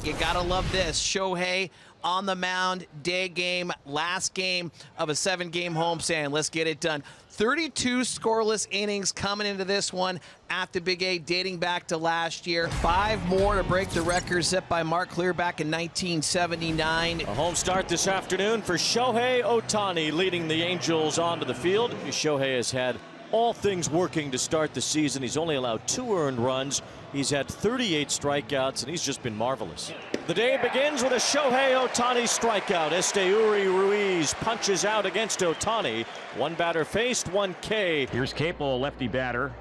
You gotta love this. Shohei on the mound, day game, last game of a 7-game homestand. Let's get it done. 32 scoreless innings coming into this one at the Big A, dating back to last year. 5 more to break the record set by Mark Clear back in 1979. A home start this afternoon for Shohei Ohtani, leading the Angels onto the field. Shohei has had all things working to start the season. He's only allowed 2 earned runs. He's had 38 strikeouts, and he's just been marvelous. The day begins with a Shohei Ohtani strikeout. Esteuri Ruiz punches out against Ohtani. 1 batter faced, 1 K. Here's Capel, lefty batter.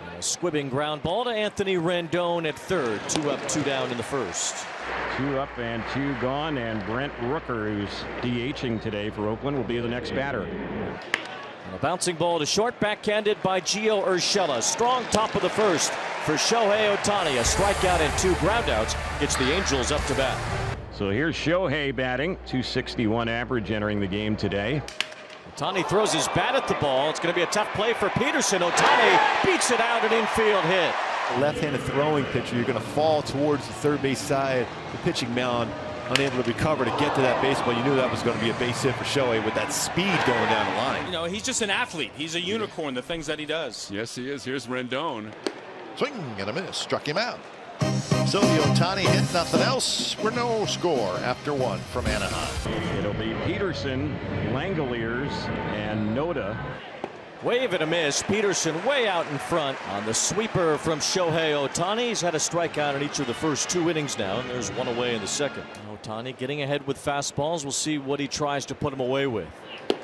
And a squibbing ground ball to Anthony Rendon at third. 2 up, 2 down in the first. 2 up and 2 gone, and Brent Rooker, who's DHing today for Oakland, will be the next batter. And a bouncing ball to short, backhanded by Gio Urshela. Strong top of the first for Shohei Ohtani. A strikeout and 2 groundouts gets the Angels up to bat. So here's Shohei batting, .261 average entering the game today. Ohtani throws his bat at the ball. It's going to be a tough play for Peterson. Ohtani beats it out, an infield hit. A left-handed throwing pitcher, you're going to fall towards the third base side, the pitching mound, unable to recover to get to that baseball. You knew that was going to be a base hit for Shohei with that speed going down the line. You know, he's just an athlete. He's a unicorn, the things that he does. Yes, he is. Here's Rendon. Swing and a miss, struck him out. So the Ohtani hit, nothing else. We're no score after 1 from Anaheim. It'll be Peterson, Langoliers, and Noda. Wave and a miss. Peterson way out in front on the sweeper from Shohei Ohtani. He's had a strikeout in each of the first 2 innings now, and there's 1 away in the second. Ohtani getting ahead with fastballs. We'll see what he tries to put him away with.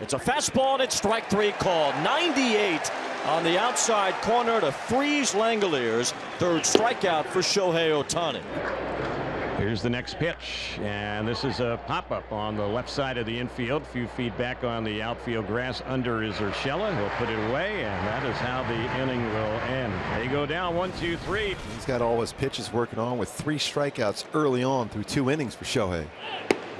It's a fastball, and it's strike 3 called. 98 on the outside corner to freeze Langoliers. 3rd strikeout for Shohei Ohtani. Here's the next pitch, and this is a pop-up on the left side of the infield. A few feet back on the outfield grass under is Urshela. He'll put it away, and that is how the inning will end. They go down 1, 2, 3. He's got all his pitches working on with 3 strikeouts early on through 2 innings for Shohei.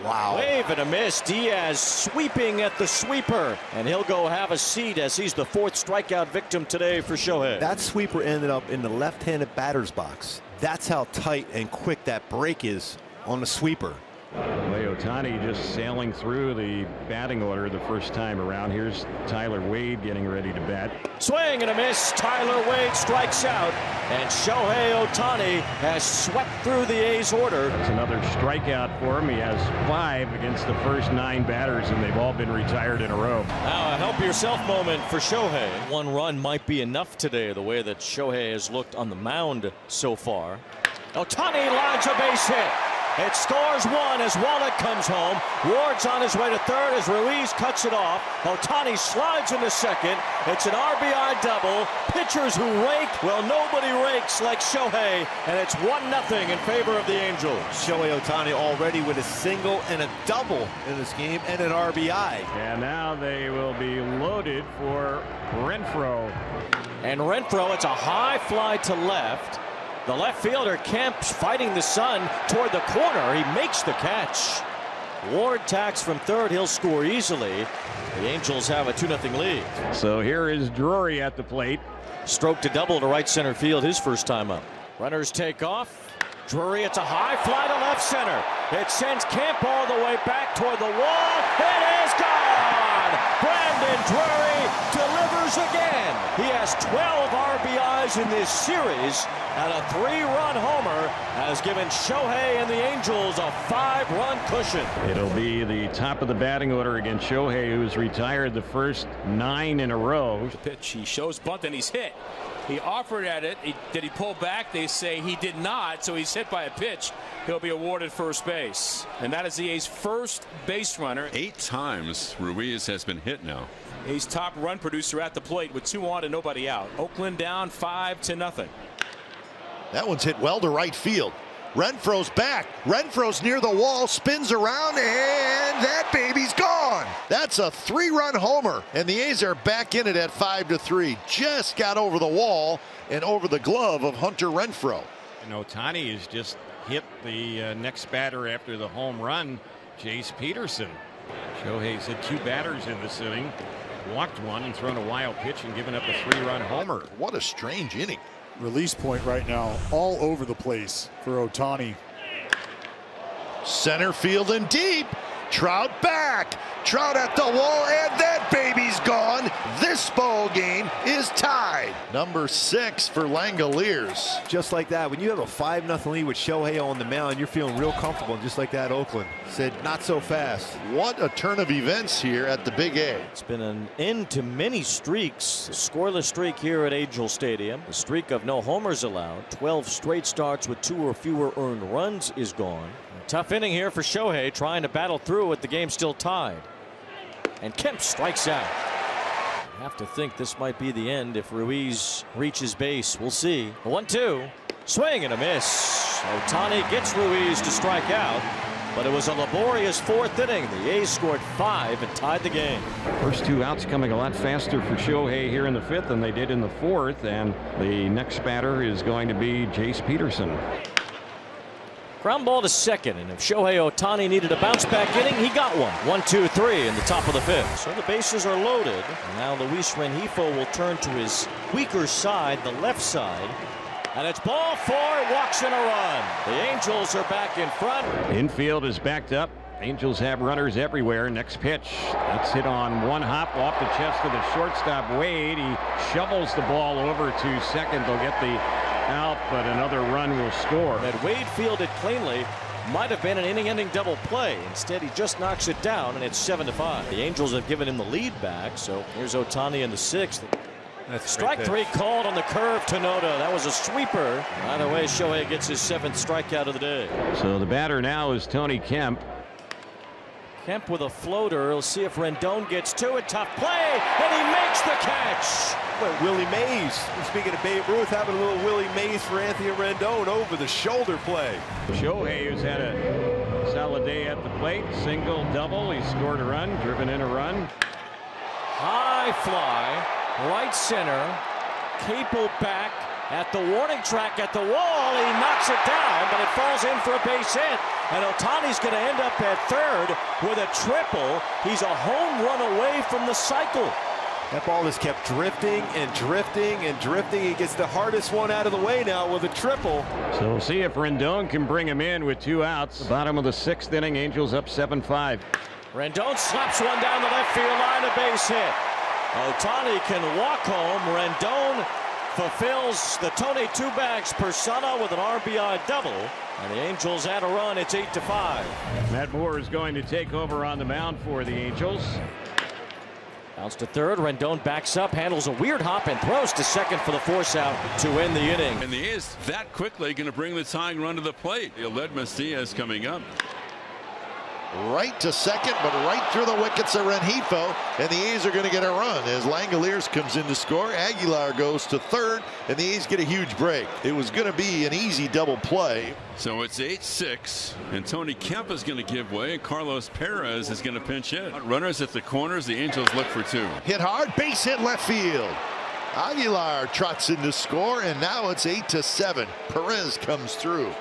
Wow. Wave and a miss. Diaz sweeping at the sweeper, and he'll go have a seat as he's the 4th strikeout victim today for Shohei. That sweeper ended up in the left-handed batter's box. That's how tight and quick that break is on the sweeper. Ohtani just sailing through the batting order the first time around. Here's Tyler Wade getting ready to bat. Swing and a miss. Tyler Wade strikes out, and Shohei Ohtani has swept through the A's order. That's another strikeout for him. He has 5 against the first 9 batters, and they've all been retired in a row. Now a help yourself moment for Shohei. 1 run might be enough today, the way that Shohei has looked on the mound so far. Ohtani lines a base hit. It scores 1 as Wallach comes home. Ward's on his way to third as Ruiz cuts it off. Ohtani slides into second. It's an RBI double. Pitchers who rake, well, nobody rakes like Shohei, and it's 1-0 in favor of the Angels. Shohei Ohtani already with a single and a double in this game and an RBI. And now they will be loaded for Renfroe. And Renfroe, it's a high fly to left. The left fielder Kemp's fighting the sun toward the corner. He makes the catch. Ward tacks from third. He'll score easily. The Angels have a 2-0 lead. So here is Drury at the plate. Stroke to double to right center field his first time up. Runners take off. Drury, it's a high fly to left center. It sends Kemp all the way back toward the wall. It is gone! Brandon Drury delivers again. He has 12 RBIs in this series, and a 3-run homer has given Shohei and the Angels a 5-run cushion. It'll be the top of the batting order against Shohei, who's retired the first 9 in a row. The pitch, he shows bunt and he's hit. He offered at it. Did he pull back? They say he did not, so he's hit by a pitch. He'll be awarded first base. And that is the A's first base runner. 8 times Ruiz has been hit now. A's top run producer at the plate with 2 on and nobody out. Oakland down 5-0. That one's hit well to right field. Renfroe's back. Renfroe's near the wall, spins around, and that baby's gone. That's a 3-run homer, and the A's are back in it at 5-3. Just got over the wall and over the glove of Hunter Renfroe. And Ohtani has just hit the next batter after the home run, Jace Peterson. Shohei's hit 2 batters in this inning, walked 1 and thrown a wild pitch and given up a 3-run homer. What a strange inning. Release point right now all over the place for Ohtani. Center field and deep. Trout back. Trout at the wall, and that baby's gone. This ball game is tied. Number 6 for Langoliers. Just like that, when you have a 5-0 lead with Shohei on the mound, you're feeling real comfortable. Just like that, Oakland said, not so fast. What a turn of events here at the Big A. It's been an end to many streaks. A scoreless streak here at Angel Stadium. The streak of no homers allowed. 12 straight starts with 2 or fewer earned runs is gone. A tough inning here for Shohei, trying to battle through with the game still tied. And Kemp strikes out. I have to think this might be the end if Ruiz reaches base. We'll see. A 1-2. Swing and a miss. Ohtani gets Ruiz to strike out. But it was a laborious 4th inning. The A's scored 5 and tied the game. First 2 outs coming a lot faster for Shohei here in the 5th than they did in the 4th. And the next batter is going to be Jace Peterson. Ground ball to second, and if Shohei Ohtani needed a bounce back inning, he got one. 1-2-3 in the top of the 5th. So the bases are loaded. And now Luis Rengifo will turn to his weaker side, the left side. And it's ball 4, walks in a run. The Angels are back in front. Infield is backed up. Angels have runners everywhere. Next pitch. That's hit on one hop off the chest of the shortstop, Wade. He shovels the ball over to second. They'll get the out, but another run will score. That Wade fielded cleanly might have been an inning-ending double play. Instead, he just knocks it down, and it's 7-5. The Angels have given him the lead back, so here's Ohtani in the 6th. That's strike 3 called on the curve to Noda. That was a sweeper. Either way, Shohei gets his 7th strikeout of the day. So the batter now is Tony Kemp. Kemp with a floater. We'll see if Rendon gets to it. Tough play, and he makes the catch. Well, Willie Mays. Speaking of Babe Ruth, having a little Willie Mays for Anthony Rendon over the shoulder play. Shohei, who's had a solid day at the plate. Single, double. He scored a run, driven in a run. High fly, right center. Capel back at the warning track at the wall. He knocks it down, but it falls in for a base hit. And Ohtani's going to end up at 3rd with a triple. He's a home run away from the cycle. That ball has kept drifting and drifting and drifting. He gets the hardest one out of the way now with a triple. So we'll see if Rendon can bring him in with 2 outs. The bottom of the 6th inning, Angels up 7-5. Rendon slaps one down the left field line, a base hit. Ohtani can walk home. Rendon fulfills the Tony Two-Bags persona with an RBI double. And the Angels add a run. It's 8-5. Matt Moore is going to take over on the mound for the Angels. Bounce to 3rd. Rendon backs up, handles a weird hop, and throws to 2nd for the force out to end the inning. And the A's that quickly going to bring the tying run to the plate. Aledmys Diaz coming up. Right to second, but right through the wickets of Rengifo, and the A's are going to get a run as Langoliers comes in to score. Aguilar goes to 3rd, and the A's get a huge break. It was going to be an easy double play. So it's 8-6, and Tony Kemp is going to give way, and Carlos Perez is going to pinch hit. Runners at the corners, the Angels look for 2. Hit hard, base hit left field. Aguilar trots in to score, and now it's 8-7. Perez comes through.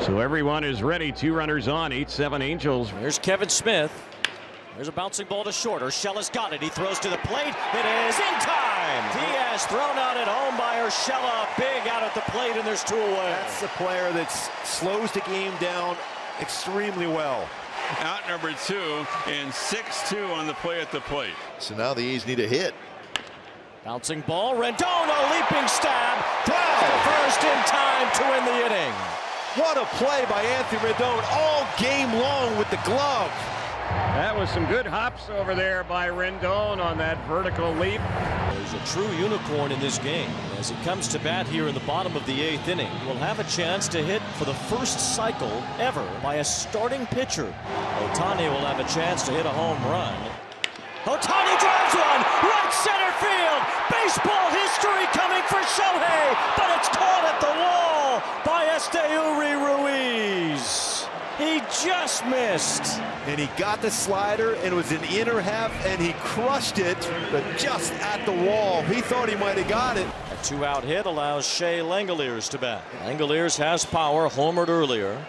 So everyone is ready. 2 runners on, 8-7 Angels. Here's Kevin Smith. There's a bouncing ball to short. Urshela's got it. He throws to the plate. It is in time. Diaz thrown out at home by Urshela. Big out at the plate, and there's 2 away. That's the player that slows the game down extremely well. Out number 2, and 6-2 on the play at the plate. So now the A's need a hit. Bouncing ball. Rendon, a leaping stab. Drives to first in time to win the inning. What a play by Anthony Rendon all game long with the glove. That was some good hops over there by Rendon on that vertical leap. There's a true unicorn in this game. As he comes to bat here in the bottom of the 8th inning, he will have a chance to hit for the first cycle ever by a starting pitcher. Ohtani will have a chance to hit a home run. Ohtani drives one, right center field. Baseball history coming for Shohei, but it's caught at the wall by Esteury Ruiz. He just missed. And he got the slider, and it was an inner half, and he crushed it, but just at the wall. He thought he might have got it. A 2-out hit allows Shea Langoliers to bat. Langoliers has power, homered earlier.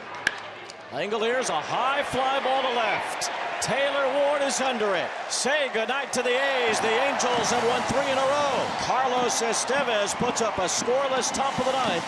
Langoliers, a high fly ball to left. Taylor Ward is under it. Say goodnight to the A's. The Angels have won 3 in a row. Carlos Estevez puts up a scoreless top of the 9th.